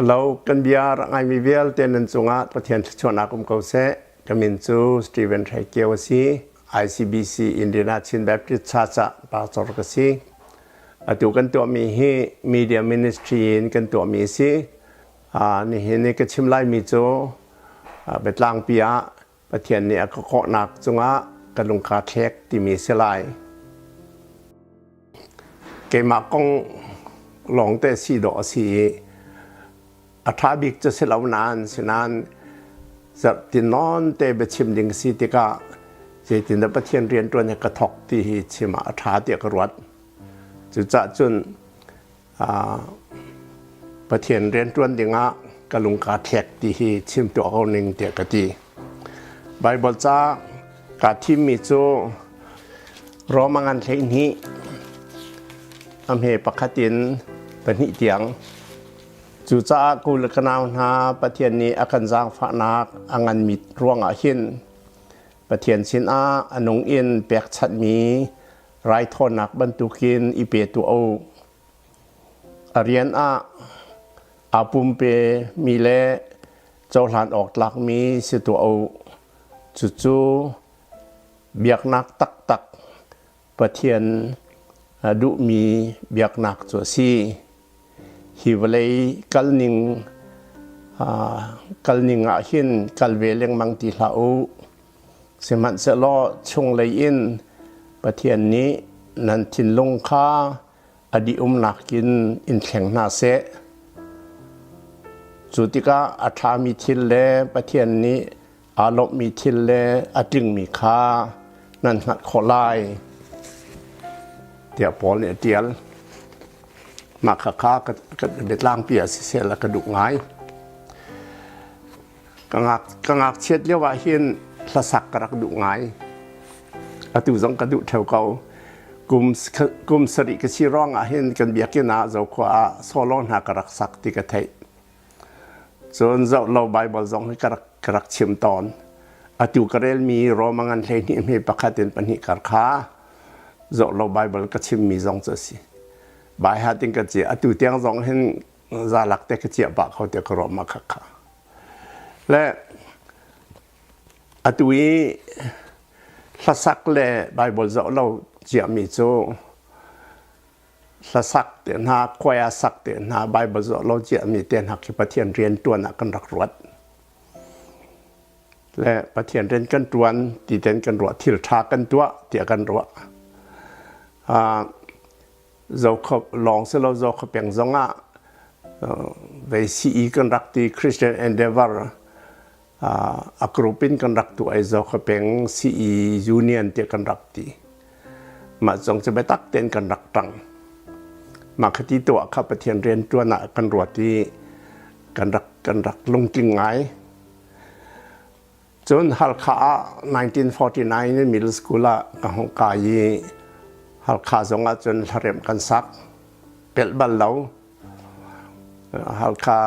เรากันเบียร์ไงมีเวลเตนันจงอาประเทศชนอาคมเขาเสกมินจูสตีเวนไทเกียวซี ICBC อินเดียนาชินแบบที่ชาจะปาสรกซีตัวกันตัวมีฮีมีเดียมินิสทรีกันตัวมีซีนี่เห็นนี่ก็ชิมไล่มีโจเบ็ดลางปีอะประเทศนี้ก็ขอหนักจงอากันลงคาเทกที่มีเสลายเกมากงหลงแต่สีดอสีอัฐาบิกจะเสลานานสนานจะตินนอนเตบชิมดิงสีติกาจะตินได้ประเทศเรียนตัวนี้กระทกที่ชิมอัฐาเตียกรวดจุจะจนประเทศเรียนตัวนี้กลุงกาเทกที่ชิมตัวเขาหนึ่งเตียกตีไบเบิลจ้ากาทิมมิโจรอมังอันเทนี้อำเภอปะคตินเป็นหิเตียงจุจ้ากุลกนาวนาประเทศนี้อาการจางฝานักอังันมิดร่วงอาหินประเทศชินอาอนงอินเปียกชัดมีไรทอนักบรรทุกินอีเปตัวเอาเรียนอาปุมเปมีเล่เจ้าหลานออกหลักมีสิตัวเอาจุเบียกนักตักประเทศดุมีเบียกนักจัวซีฮิวเลยกัลนิงอาหินกัลเวเลงมังติลาอูเสมันเสลอชงเลยอินประเทศนี้นันทินลงค้าอดีนักกินอินแข่งนาเสจุติกาอัฐามีทิลเลประเทศนี้อารมมีทิลเลอจึงมีค้านั่นหัดขอลายเดี๋ยวพอเนี่ยเดียลมาค้าก็เด็ดล่างเปียเสียแล้วกระดูกง่ายกังเช็ดเรียกว่าเห็นละสักกระดูกง่ายตุจงกระดูกเท่าเก่ากลุ่มสริกชีร้องเห็นกันเบียกินาเจ้าขวาโซลอนหากระสักติกระเทยส่วนเจ้าเราไบเบิลจงให้กระชิมตอนตุกระเรลมีรอมังอันเลนี่มีประคตินปนิกระค้าเจ้าเราไบเบิลกระชิมมีจงเจสิบายหาติงกระเจียตุเตียงจงเห็นจาลักเตกระเจียบะเขาเตกรอมาค่ะและตุยละสักเลยไบเบิลเจ้าเราเจียมีโจละสักเตียนหาควายสักเตียนหาไบเบิลเจ้าเราเจียมีเตียนหักที่ประเทศเรียนตัวนักกันรักรวดและประเทศเรียนกันตัวตีเตียนกันรวดที่ทากันตัวเตียกันรวดเราขบลองเสเราเราขบเพียงจงไปซีกันรักที่ Christian Endeavor กรุ๊ปินกันรักตัวไอ้เราขบเพียงซียูเนียนเตียกันรักที่มาจงจะไปตักเตียนกันรักตังมาคติตัวข้าประเทศเรียนตัวหนักกันรวดที่กันรักลงจริงไงจนฮัลคา1949นี่มิดเดิลสคูลกับฮงกายฮัลคาจงอาจนเรียมกันซักเป็ดบัลเลาฮัลคา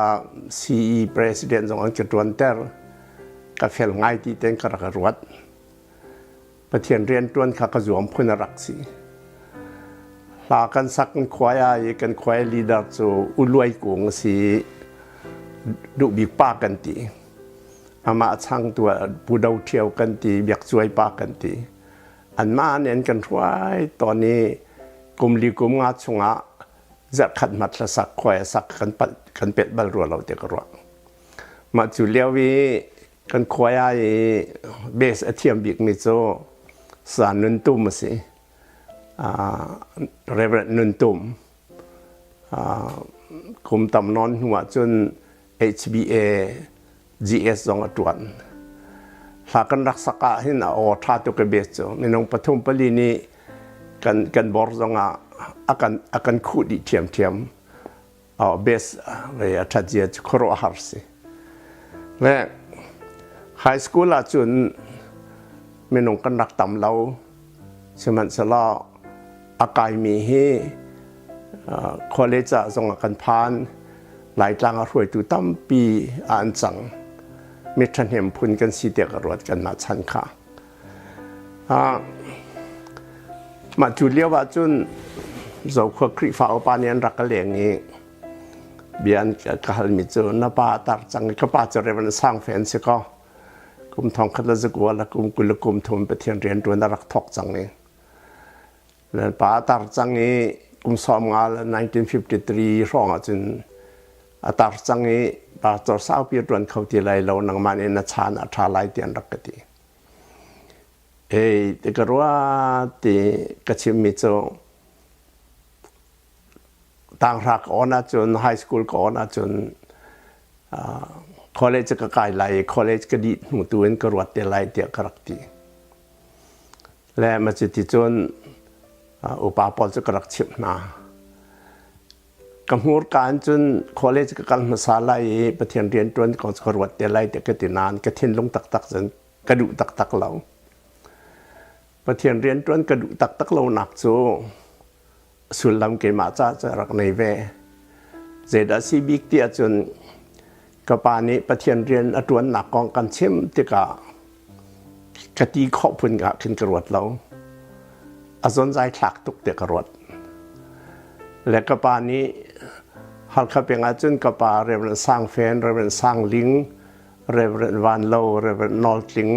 ซีประธานจงอันเกิดวันเตอร์กับเฟลไงที่เต็งกระกรวดประเทศเรียนตัวข้าก็จวมคุณรักสีลากันซักกันควายกันควายลีดาร์จูอุลวยกงสีดุบิกปากันตีอามาช่างตัวผู้ดาวเที่ยวกันตีเบียกช่วยปากันตีอันมาเน้นกันช่วยตอนนี้กลุ่มลีกลุ่มงาชงะจะขัดมัดละสักควายสักกันเป็ดบรรลุเราเด็กรัวมาจุเลียวีกันควายเบสเทียมบิกมิโซสารนุนตุ่มสิเรเวรนุนตุ่มคุมตำนอนหัวจน HBA GS จงอตวนหากันรักษาหินเอาท่าตุกเบสโจในนองปฐมปลีนี้กันบอร์จงอากันคูดิเทียมเอาเบสเรียทัดเจียครอฮาร์สิและไฮสคูลจนในนองกันรักต่ำเราสมันสลาอากายมีให้คอเลจจงกันพานหลายต่างรวยตุตั้มปีอันจังมิตรเห็นพุนกันสีเดียกรวดกันมาชันค่ะมาจุเลียวว่าจุนเราควคริฟ้าปานียนรักกันเหลียงนี้ เบียนกหัลมิจูนป้าตัดจังก็ป้าจะเรียนสร้างแฟนสิก็กุมทองคัดละสกัวละกุมกุลกุมทุมไปเทียนเรียนตัวนรักทอกจังนี้แล้วป้าตัดจังนี้กุมสอบงาน1953ร่องจนตัดจังนี้ป้าตัวสาวปีรวนเขาที่ไรเรานังมันเอ็นชาณอัฐาไลเตียนรักตีแต่ก็รู้ว่าที่กระชิมมิจูต่างรักอ่อนจนไฮสคูลก็อ่อนจนคอลเลจก็กลายไล่คอลเลจก็ดีมุตุเอ็นก็รวดเตไล่เตียกรักตีและมาจุดที่จนอุปาปอลจะกรักชิมนากำหัวการจนคอลเลจก็การมาสาไล่ประเทศเรียนจนของกรวดเตไล่เตียกตินานก็ทิ้งลงตักจนกระดูตักเราประเทศเรียนจนกระดูตักเราหนักโจสุลลัมเกมาจะรักในเวเจดาซีบิกที่จนกปานี้ประเทศเรียนอตวนหนักกองกันเชื่อมที่กะตีขอบพุ่นกะขึ้นกระวดเราอสนใจคลักตุกเตกระวดและกปานี้ฮัลคาเปียงอาจุนกปาเรเวนสร้างแฟนเรเวนสร้างลิงเรเวนวานโลเรเวนนอลลิง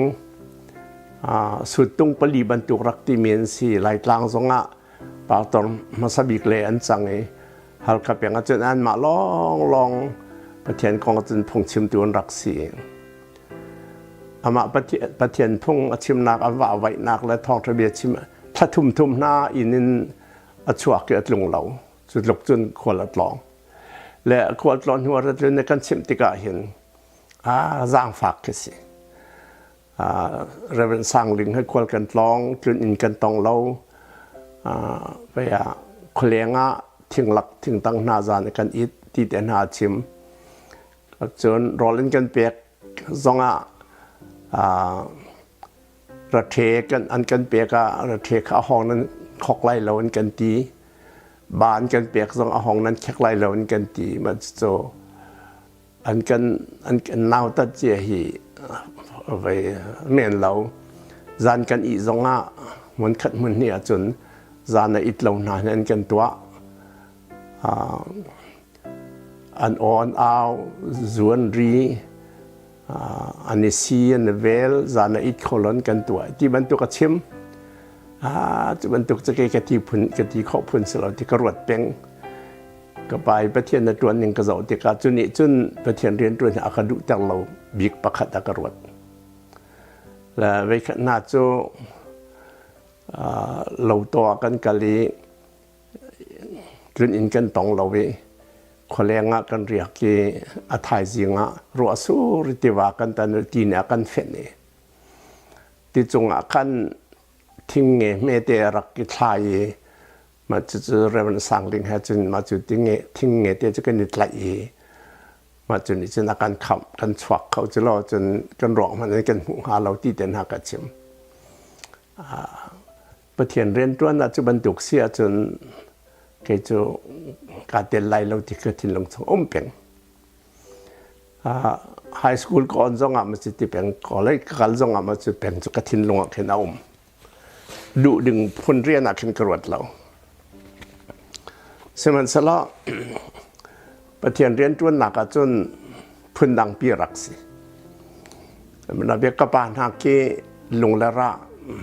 สุดตุงปลีบรรทุกรักที่เมียนสีไหลกลางสงะปาตอนมาสบิกเลอันจังเอฮัลคาเปียงอาจุนอันมาลองประเทศกองจุนพงชิมตัวรักสีอามาประเทศพงชิมนักอว่าไว้นักและทองทะเบียนชิมถ้าทุ่มหน้าอินินอชวกเกิดลงเหลาจุดหลกจนขวดละลองและขวดลองหัวระจุนในการชิมติกาเห็นร่างฝากกันสิเราเป็นสร้างลิงให้ขวดกันลองจุนอินกันตองเหลาไปคนเลี้ยงทิ้งหลักทิ้งตั้งนาจานในการอิดที่เดินหาชิมจนรอเล่นกันเปียกซองระเทกันอันกันเปียกระเทข้าห้องนั้นขอกไล่เราอันกันตีบานกันเปียกซองห้องนั้นแค่ไล่เราอันกันตีมันโจอันกันนาวตัดเจียหีไปเมียนเราจานกันอีซองมันขัดมันเนี่ยจนจานอิดเราหนาอันกันตัวอันอ่อนเอาจวนรีอันนี้ซีอันเวลจานอิดโคลอนกันตัวที่บรรทุกชิมที่บรรทุกจะเกี่ยกที่พุ่นกที่ข้อพุ่นสลับที่กระวดเป็นก็ไปประเทศในตัวหนึ่งก็จะที่การจุนจุนประเทศเรียนตัวนี้อาคาดุแต่เราบิกประคัตกระวดและเวกหน้าโจเราตัวกันกะลีจุนอินกันตองเราเวคนเลี้ยงกันเรียกที่อาทัยจิงรัวสู้ริติวากันตันตีเนกันเฟนที่จงกันทิ้งเงี้ยไม่ได้รักกิทายมาจุดเรื่องสังลิงให้จนมาจุดทิ้งเงี้ยที่จะกันนิดไหลมาจุดนี้จะนักการขับกันฉวักเขาจะรอจนกันร้องมันกันหูหาเราที่เดินหากระชิมประเทศเรียนตัวนั้นจะบรรทุกเสียจนเกี่ยวการเดินไล่เราที่เกิดที่ลงสงเป็นไฮสคูลก่อนจงมันจะที่เป็นก่อนเลยการจงมันจะเป็นจุกทิ้งลงขึ้นเอาดูดึงพ้นเรียนขึ้นกระวดเราสมัยสละประเทศเรียนตัวหนักจนพ้นดังปีรักสิมันเบียกปานหักที่ลงละระ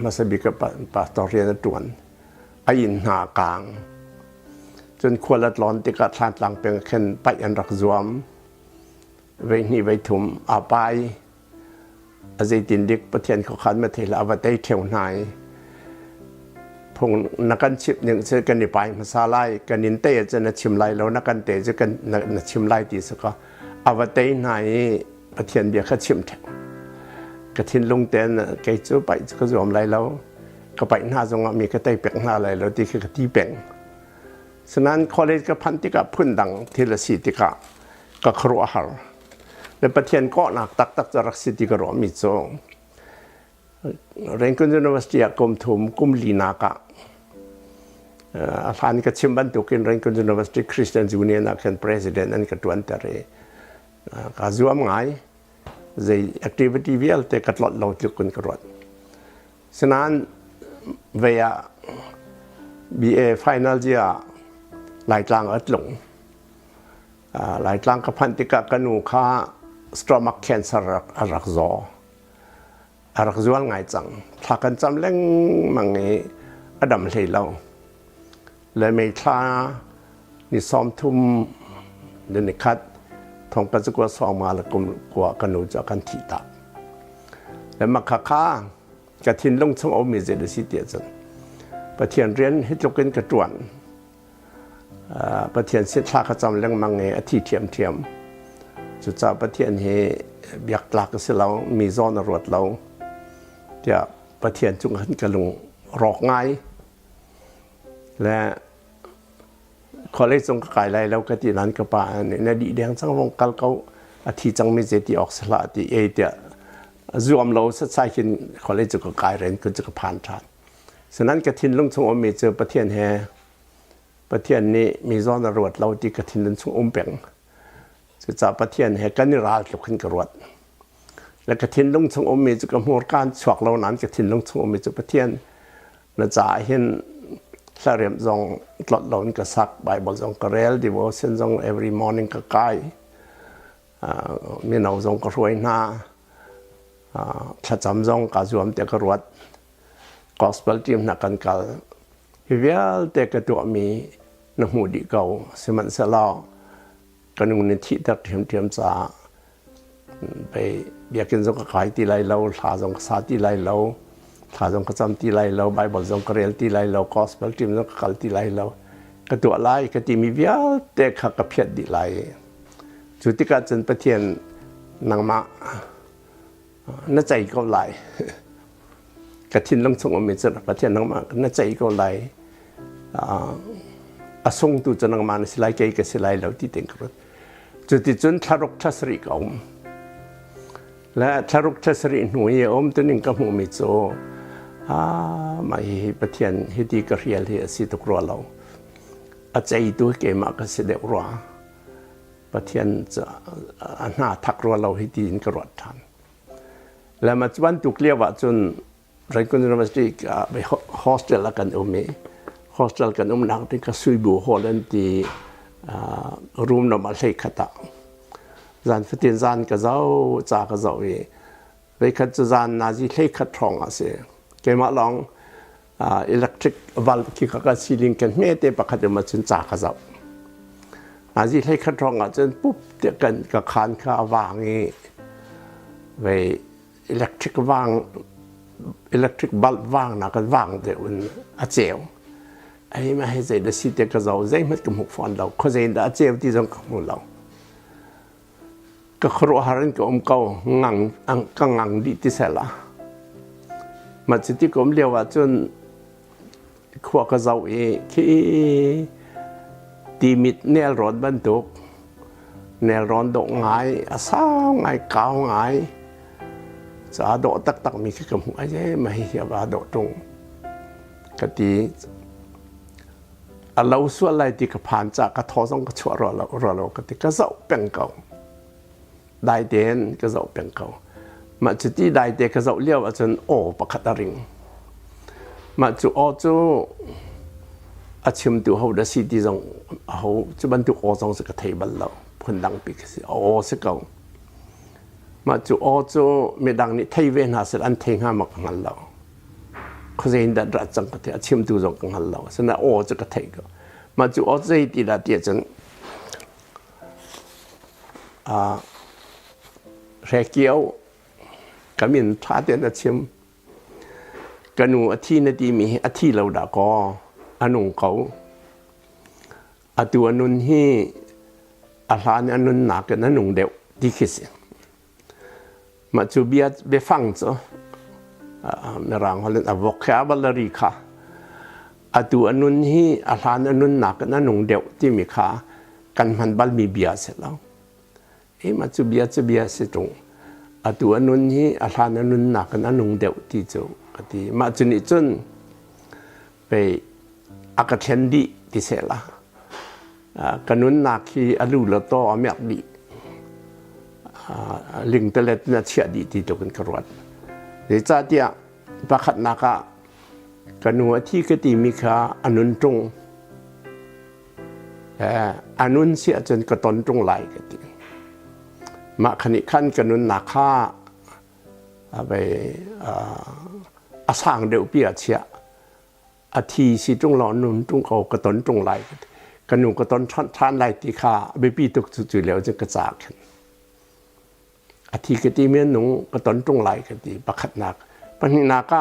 มาสบิกปะต่อเรียนตัวอินหากลางจนควรละร้อนที่กระทานหลังเป็นเข็นไปอันรักจวมไว้นี่ไว้ถุมอาไปอาศัยตินดิกประเทศเขาขันมาเทลอวตารเที่ยวนายพงนักการชิมหนึ่งจะกันไปมาซาไลกันนินเตจะนักชิมไลแล้วนักการเตจะกันนักชิมไลตีสก็อวตารนายประเทศเบียร์ขัดชิมแถวกระทินลงเต้นเกยจูไปก็จวมไลแล้วก็ไปหน้าจงมีกระเตยเปกหน้าไลแล้วที่คือกระที่เปกฉะนั้นคอเลจกับพันธิกาพุ่นดังทีละสิติกาก็ครัวหาและประเทศก็หนักตักจะรักสิติกรอมิโซเรียนคุณยูนิเวอร์ซิตี้กุมทุมกุมลีนากะอาจารย์ก็ชิมบันทุกินเรียนคุณยูนิเวอร์ซิตี้คริสเตียนยูเนียนนักเป็นประธานนั่นก็ตัวอันเตอร์ก็จวมง่ายจะแอคทิวิตี้เวลแต่ก็ตลอดเราจุกุนกรวดฉะนั้นเวีย BA Final จะหลายกลางอัดหลง หลายครั้งกับพันธิกะกันนูค่าสตรอมักแคนเซอร์รักจวนไงจังถ้ากันจำเล่งมังนี้อดัมเลยเราและไม่คลานี่ซ้อมทุ่มเดินคัดทองกันจะกว่าสองมาละกุมกว่ากันนูจะกันทีตาและมาค้ากระทินลงช่องเอามีเจดสิเดียจันประเทศเรียนให้จบกันกระจวนประเทศเสียท่าขจำเรื่องมังเงอธิเทียมจุดจ่าประเทศเฮเบียกหลักเสียเรามีโซนรวดเราเดี๋ยวประเทศจุงหันกระลุงรอกง่ายและขอเล่จงกายไรแล้วก็ที่นั้นก็ป่าในดีแดงสังวงกัลเขาอธิจังมีเจติออกสละที่เอเดียรวมเราสัดใส่กินขอเล่จงกายเรนก็จะผ่านทางฉะนั้นกระทินลงชงอมีเจอประเทศแห่ประเทศนี้มีโซนรวดเราที่กระทินลงชงเป่งจะจับประเทศแห่กันนิราชลุกขึ้นกระรวดและกระทินลงชงมีจะกำหัวการฉกเรานั้นกระทินลงชงมีจะประเทศน่าจะเห็นสเรียมจงตลอดหลอนกระซักใบบทจงกระเรลดิวเซนจง every morning กระกายมีหนาวจงกระรวยหน้าถ้าจำจงกระจวมเตะกระรวดgospel team นักกันกัลฮิเวลเตะกระตัวมีนหูดีเก่าสมันเสลากันนุนิธิตักเทียมจ้าไปเบียกินจงกระขายตีไรเราถาจงสาตีไรเราถาจงกระจำตีไรเราไบเบิลจงกระเรียนตีไรเราgospel team จงกระขายตีไรเรากระตัวไล่กระตีมีเวลเตะขักกระเพียดดีไรจุดที่การจนประเทศนางมาน่าใจก็ไหลกระทินลงส่งอเมริกาประเทศนังมาน่าใจก็ไหลส่งตัวจะนังมาในสิไลเกย์กับสิไลเราที่เต็งกระจุดที่จนทารกทัศริกอมและทารกทัศริหน่วยอมตัวหนึ่งกับหัวมิโซมาประเทศฮิติกระเรียลที่สิตกรัวเราอาใจตัวเกมาก็เสด็จรัวประเทศจะหน้าทักรัวเราฮิตินกระรวดทันและมาจวนตุกเลียวว่าจนเรียนคุณธรรมสติไปโฮสเทลกันโฮสเทลกันนักที่ก็ซุยบูโฮลันที่รูมนมาเลยขัดจานฟิตินจานก็เจ้าจากก็เจ้าไปขัดจานนาจีเลยขัดทองอ่ะสิเกมาลองอิเล็กทริกวัลที่เขาก็ซีลิงกันไม่เตะปะขัดมาจนจากก็เจ้านาจีเลยขัดทองอ่ะจนปุ๊บเดียวกันก็คานข้าวางงี้ไปอิเล็กทริกวางอิเล็กทริกบัลว่างนะก็ว่างเดี๋ยวอาเจียวไอ้มาให้ใจเดสิเตก็เราใจมันก็หมกฟันเราเขาใจอาเจียวที่ตรงกับเราก็ครัวหารินก็อมเก่างังก็งังดีที่เสละมาจุดที่ผมเรียกว่าจนขวบก็เราที่ตีมิดเนลร้อนบรรทุกเนลร้อนดอกไงสาวไงเก่าไงจะโดดตักมีแค่กำหัวใช่ไหมเฮียว่าโดดตรงกติเราส่วนอะไรที่กผ่านจากกระทอส่งกระชัวเรากติก็เจ้าเป็นเก่าได้เด่นก็เจ้าเป็นเก่ามาจุดที่ได้เด่นก็เจ้าเลี้ยวจนโอ้ปะขัดริงมาจุดโอ้จูอาชิมตัวเขาได้สิ่งที่ต้องเขาจะบรรทุกโอ้ส่งสกัดเทบัลเราคนดังปีกสิโอ้สักเก่ามาจู่อ้อจู่ไม่ดังนี่ไทยเวนหาสิอันเทงหามักงันเราเขาจะเห็นดัดรัดจังกะเทอชิมตัวจงงันเราฉะนั้นอ้อจะกะเทก็มาจู่อ้อจะตีละเดียจนเรเกียวก็มีท่าเดินชิมกันหนูอาทิตย์นาทีมีอาทิตย์เราด่าก็อนุเขาตัวนุนที่อาหารอนุนหนักนั้นหนุ่งเดียวดีขึ้นมาจูเบียเบฟังจ้ะในร่างเขาเรียก vocabulary ค่ะตัวนุนที่อาหารอนุนหนักนั้นหนุ่งเดียวที่มีค่ากันมันบัลมีเบียเสร็จแล้วมาจูเบียเสร็จตรงตัวนุนที่อาหารอนุนหนักนั้นหนุ่งเดียวที่จูที่มาจุนิจุนไปอากาศเย็นดีที่เสร็จละกันนุนหนักที่อรูละโตอเมริกดีลิงเตเลตน่าเชื่อดีที่ตัวกันกระวดเดี๋ยวจะเดียประคัดนักกันหัวที่กติมีค่าอนุนตรง อันนู้นเสียจนกระตนตรงไหลกันทีมาขณิขั้นกันนุนนาค่าไปอาสางเดียวเปียเชียอาทีสิตรงหลอนนุนตรงเขากระตนตรงไหลกันนุกระตนท่านไหลตีค่าไปปีตุกจุดเหลวจะกระจากกันอาทีกติเมียนนุงกระตนตรงไหลกันทีประคัดนักปัญหาก็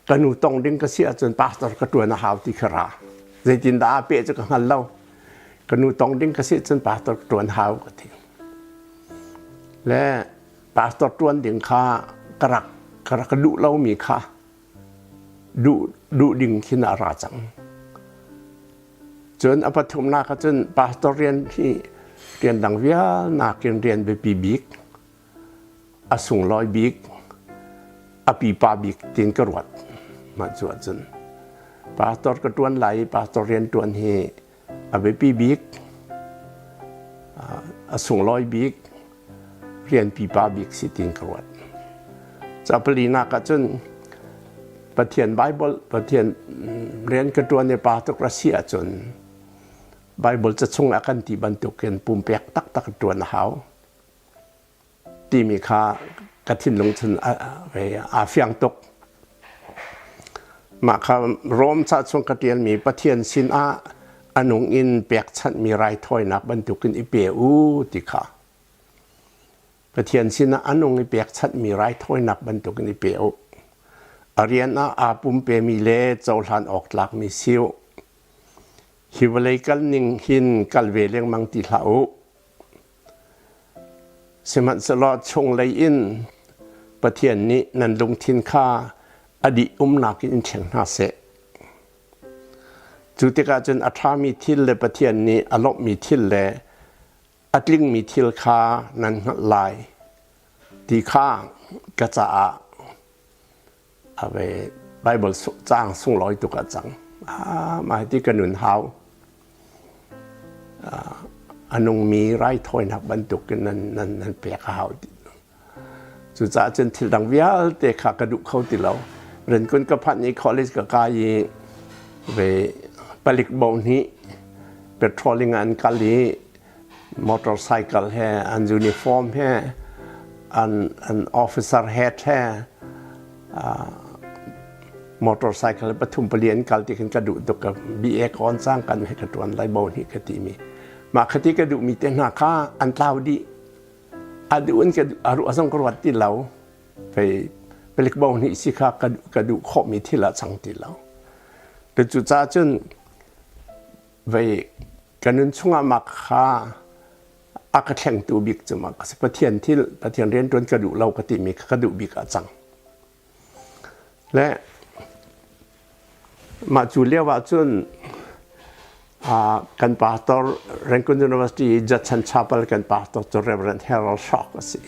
กันนุตรงดึงกระเสียจนปาสตอร์กระตัวนาหาวที่ขราใจจินดาเปียจะกันหันเล่ากันนุตรงดึงกระเสียจนปาสตอร์กระตัวนาหาวกันทีและปาสตอร์ตัวดึงข้ากระดุเล่ามีข้าดุดึงขินาราจังจนอปฐมนาคจนปาสตอร์เรียนที่เรียนดังวิานาเรียนไปปีบิกอสุงลอยบิกอปีปาบิกตีนกรวดมาจวดจนปาสตอร์กระตัวไหลปาสตอร์เรียนตัวนี้อไปปีบิกอสุงลอยบิกเรียนปีปาบิกสิตีนกรวดจะปลีนาคจนประเทียนไบเบิลประเทียนเรียนกระตัวในปาตกรัสเซียจนไบเบิลจะส่งอาการที่บรรทุกเกินปุ่มเปียกตักกระตัวหาวที่มีค่ากระถิ่นลงทุนไปอาเฟียงตกมาคารวมชาติชนกระเทียนมีประเทียนสินอาอนุอินเปียกชัดมีไรถ้อยนักบรรทุกขึ้นอีเปียอูติค่ะประเทียนสินะอนุงเปียกชัดมีไรถ้อยนักบรรทุกนิเปียวอเรียนอาปุ่มเปมีเล่เจ้าหลานออกหลักมีซิวฮิวเลยกัลนิงหินกัลเวเลงมังติลาอุสมัติสลอดชงเลยอินประเทียนนี้นันลงทินค่าอดีนักอินเชียงนาเสจุติกาจนอัฐามีทิลเลยประเทียนนี้อลบมีทิลเลยอัตลิงมีทิลคานันลายที่ข้างกระจาเอาไปไบเบิลจ้างส่งร้อยตุกจังมาที่กระหนุนเท้าอนุมีไรถ้อยนักบรรทุกกันนั้นเปียกหาวจุดจ้าจนที่ดังวิาเตะขากระดูกเขาติเราเรียนคนกับพันนี้คอลเลจกับกายไปผลิตบ่าวนี้เป็นทรอลลิงอันกาลีมอเตอร์ไซค์แฮอันยูนิฟอร์มแฮอันออฟฟิเซอร์แฮดแฮมอเตอร์ไซค์ปฐุมเปลี่ยนกัลที่กันกระดูตกกับบีเอก่อนสร้างกันให้กระตัวนไลบอลนี่กติมีมาคติกระดูมีเต็นหาค่าอันเล่าดีอดูอันกระดูอารุอสังกรวัดที่เราไปเล็กบอลนี่สิค่ากระดูขมีที่ละสังที่เราแต่จุดจ้าจนไปกันนั้นช่วงมาค่าอากาศแข็งตัวบิกจะมาสิประเทียนที่ประเทียนเรียนจนกระดูเรากติมีกระดูบิกอาจังและมาจูเลียว่าจนกันปาตอร์เรนคอนยูนิเวอร์ซิตี้จัดชันชาเปิลกันปาตอร์ตัวเรเวอเรนเฮรัลช็อกสิ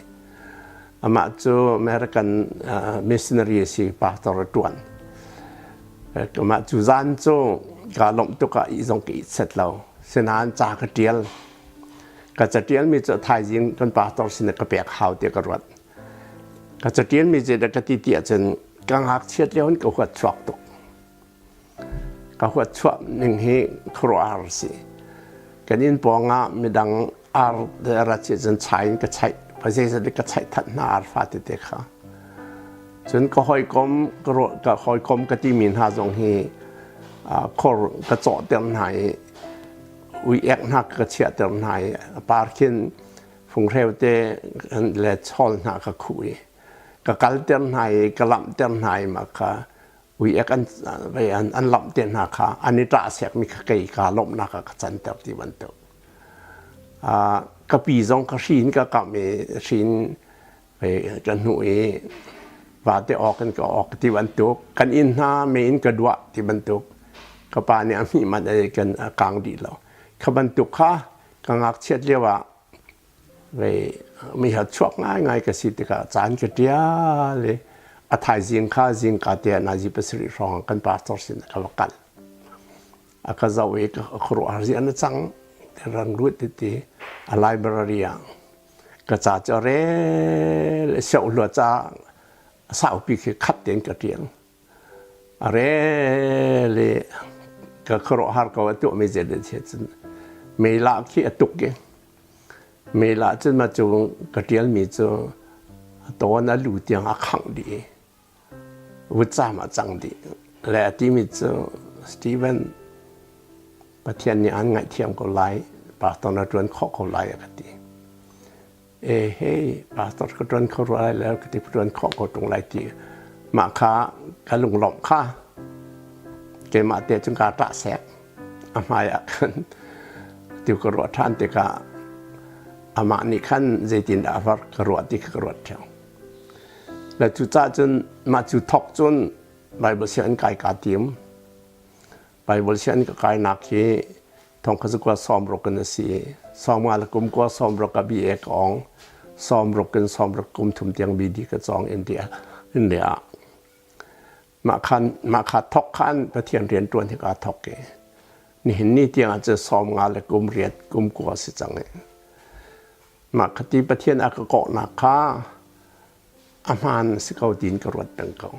มาจูอเมริกันมิสชันนารีสิปาตอร์ตวนมาจูซันจูกาลงตุกอีจงกิเสร็จแล้วเสนานจากเดียลก็จะเดียลมีจะถ่ายยิงกันปาตอร์สินกระเปียกหาวเดียกรวดก็จะเดียลมีจะเด็กติเตียจนกังหักเชียดเลี้ยวก็หัวชวกตกก็หัวชวกหนึ่งให้ครัวอาร์สิกันยินปองะมีดังอาร์เดรัชจนใช้ก็ใช้ภาษาจะได้ก็ใช้ทัดนาอาร์ฟาติเตค่ะจนก็หอยกลมกระก็หอยกลมกติมินหาจงให้คอร์กระจอเตียนไหนวิเอกนักกระเชียเตียนไหนปาร์คินฟงเทวเตเลชอลนักคุยก็กัลเตียนไหนกลำเตียนไหนมาค่ะวิเอกอันลำเตียนนักค่ะอันนี้ตราเสียมีเกี่ยกาลมนักกจันเตอร์ที่วันเตอกระปีจงกระชินก็กับมีชินไปกันหนุ่ยว่าจะออกกันก็ออกที่วันตุกกันอินหน้าเมนกระดวะที่วันตุกก็ป่านนี้มีมันอะไรกันกลางดีแล้วขบันตุกค่ะกังอักเชียดเรียกว่าไปมีหัดช่วงง่ายๆกับสิทธิ์กับจานกระเดียเลยอาศัยจิงข้าจิงกาเตียนาจิปสริรองกันปาสตอร์สินกับวักันอาคาซาเวกครัวอาร์ซิอันจังรังรุ่ติตีไลบรารีก็จะเจริญเสียวหลัวจ้าสาวปีกขัดเตียนกระเตียงเรเลย ก็ครอฮาร์ก็ตัวไม่เจริญเช่นไม่ละขี้ตุกเกไม่ละจนมาจงกระเทียมมีจงตัวนั้นรู้เตียงอาขังดีวุฒิมาจังดีและที่มีจงสตีเวนประเทศนี้อันไงเทียมก็ไล่ปาตอนนั้นจวนข้อก็ไล่กันดีเฮ้ปาตอนก็จวนเขาไล่แล้วก็ที่จวนข้อก็ตรงไล่ดีมาค้าการลงหลอมค้าเกมาเตะจงการตะแสกอามาอยากติวกรวดท่านติกาอามานี่ขั้นเจตินอาฟักกรวดที่กรวดเที่ยวแล้วจุดจ้าจนมาจุดทอกจนใบบเสียนไก่กาติมใบบเสียนก็ไก่นักที่ทองขจุกว่าซ้อมรกันสิซ้อมงานละกุมก็ซ้อมรกับบีเอกองซ้อมรกันซ้อมรกุมทุ่มเตียงบีดีก็จองอินเดียมาขัดทอกขันประเทียนเรียนตัวที่กาทอกเกนี่เห็นนี่เตียงอาจจะซ้อมงานละกุมเรียนกุมกัวสิจังเลยมาคติประเทียนอากเกาะนักข้าอาหารสกาวดินกรวดดังเก่า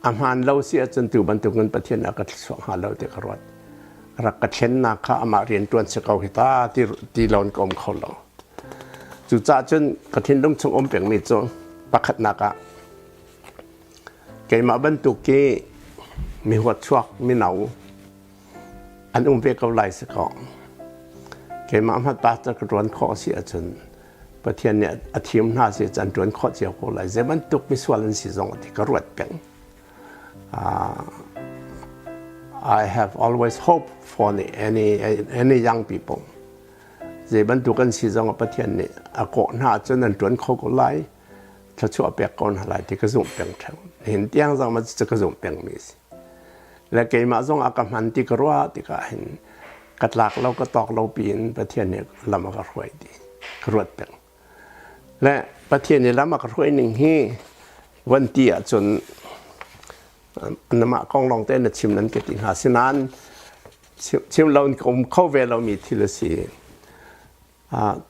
อาหารเราเสียจนถึงบรรทุกเงินประเทศนักสวงหาเราเด็กรวดรักกระเชนนักข้าอามาเรียนตัวสกาวหิตาที่เรากรมเขาเราจุดจ้าจนกระเทนต้องชงอมเปลี่ยนมิจงประคัดนักะเกี่ยมาบรรทุกกี้มีหัวชวกมีหนาวอันอุ้มเปกับไหลสกาวเกี่ยมาพัดตาจะกระวนข้อเสียจนประเทศเนี่ยอาทิมน่าเสียจันทร์ข้อเจียวคนไรแต่มันตุกมีส่วนสิ่งที่กระวดเป็น I have always hope for any young people แต่มันตุกันสิ่งประเทศเนี่ยอากูน่าจนนั้นจนเขาคนไรถ้าชั่วเปียกคนอะไรที่กระสุนเป็นเท่าเห็นเตียงสังมันจะกระสุนเป็นมิสและเกี่ยมาส่งอากาศมันที่กระวดที่ก็เห็นกัดหลักเราก็ตอกเราปีนประเทศเนี่ยลำบากรวยดีกระวดเป็นและประเทศนี้แล้วมากระทวยหนึ่งที่วันเดียจนนามกองลองเต้นชิมนั้นเกิดหาสินั้นชิมเราคงเข้าเวเรามีทีละสี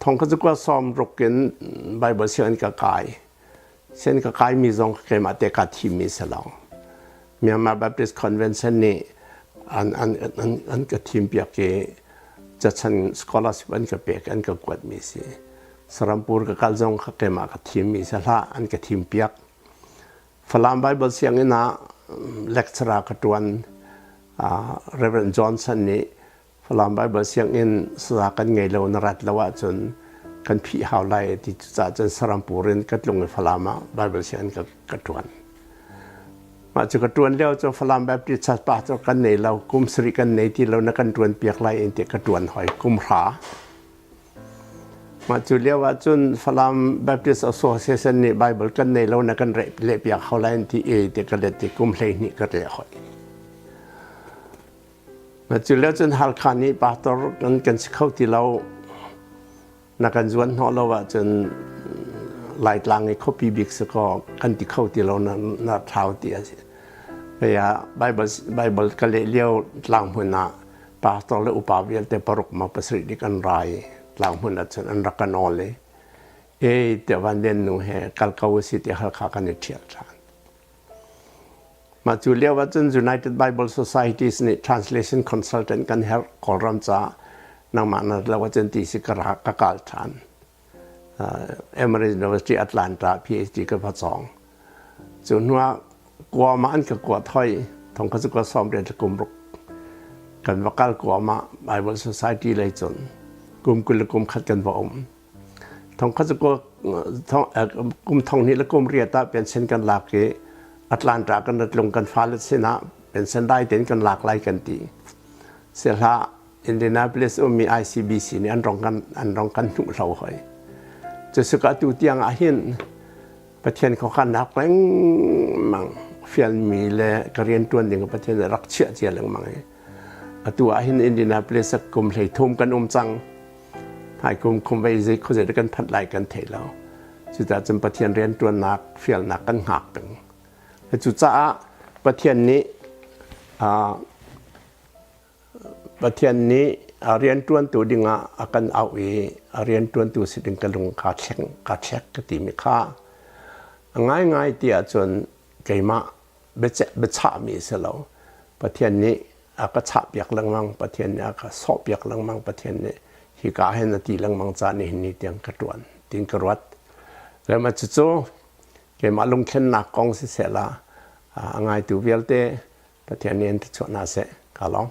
ทองก็จะก็ซ้อมรกกันใบบเสียนกระกายเส้นกระกายมีทรงเกมาเตกัดทีมีสลองมีมาแบบดิสคอนเวนชั่นนี่อันกับทีมเปียกจะชันสกอลาร์สิบันกับเปียกอันกับกวดมีสิสรัมปูร์กับการจงขับเกมากับทีมมีสละอันกับทีมเปียกฝรั่งไบเบิลเสียงนี่นะเลคเชอร์กับตัวนเรเวนจอห์นสันนี่ฝรั่งไบเบิลเสียงอินสระกันไงเรานรัดแล้วว่าจนกันพี่หาวไล่ที่จะจนสรัมปูรินกัดลงในฝรั่งมาไบเบิลเสียงกับตัวนมาจากกระตวนเลี้ยวจะฝรั่งแบบที่ชัดปะจากกันในเรากุมสริกันในที่เรานักกันตวนเปียกไล่เองที่กระตวนหอยกุมขามาจุดเลี้ยวว่าจนฝรั่งแบบที่อโซเซชันในไบเบิลกันในเรานักกันเล็บเปียกเขาไล่ที่ที่กระเด็ดที่กุมเลยนี่กระเด็ดหอยมาจุดเลี้ยวจนฮัลคานี้ปะตอร์กันเข้าที่เรานักกันจวนหัวเราว่าจนหลายหลังไอ้คบีบิกสก็กันที่เข้าที่เรานาเท้าเตียสิพยาไบเบิลก็เลยเลี้ยวหลังหัวหน้าปาตอและอุปาเวียนแต่ปรกมาประสิทธิกันไรหลังหัวหน้าจนอันรักกันนอเลยแต่วันเด่นหนูแห่กัลกาวสิทธิฮัลคากันเทียร์ทานมาจูเลียว่าจน United Bible Society นี่ Translation Consultant กันเฮร์กอรัมจ้านางมานาเราว่าจนตีสิกระกาลทานEmory University Atlanta PhD กับพระสองจนว่ากลัวมันกับกลัวถอยทองเขาจะก็ซ้อมเรียนกลุ่มรุกกันว่าการกลัวมา Bible Society เลยจนกลุ่มกุลกลุ่มขัดกันบ่อมทองเขาจะก็กลุ่มทองนี้และกลุ่มเรียตาเป็นเช่นกันหลากเกอัตแลนตากันลงกันฟ้าและเสนาเป็นเส้นได้เด่นกันหลากหลายกันตีเสียละอินเดียนาโพลิสมี ICBC นี่อันรองกันทุกเราหอยจะสกัดตัวเตียงอาหินประเทศเขาขันนักแรงมังเฟียนมีและกเรียนตัวหนึ่งประเทศรักเชื่อเจียหลังมังตัวอาหินอินเดียนาโพลิสกลุ่มเลยทุ่มกันจังให้กลุ่มคุมไปซิเขาจะได้กันพัดไหลกันเทแล้วจุดจำประเทศเรียนตัวนักเฟียนนักกันหักตึงจุดจ้าประเทศนี้เรียนตัวตัวดิ่งอากันเอาเรียนตัวตัวสิ่งกันลงกาเช็คกติมีค่าง่ายเดียจนเกี่ยมาเบชามีเสลาประเทศนี้ ก็ฉับอยากลังมังประเทศเนี่ยก็สอบอยากลังมังประเทศเนี่ยที่กาเห็นนาทีลังมังจานี่นี่เตียงกระดวนติงกระวัดแล้วมาจู่ๆเกมาลงเข็นหนักกองเสียละง่ายตัวเวลเตประเทศนี้ที่ชนะเสกาลอง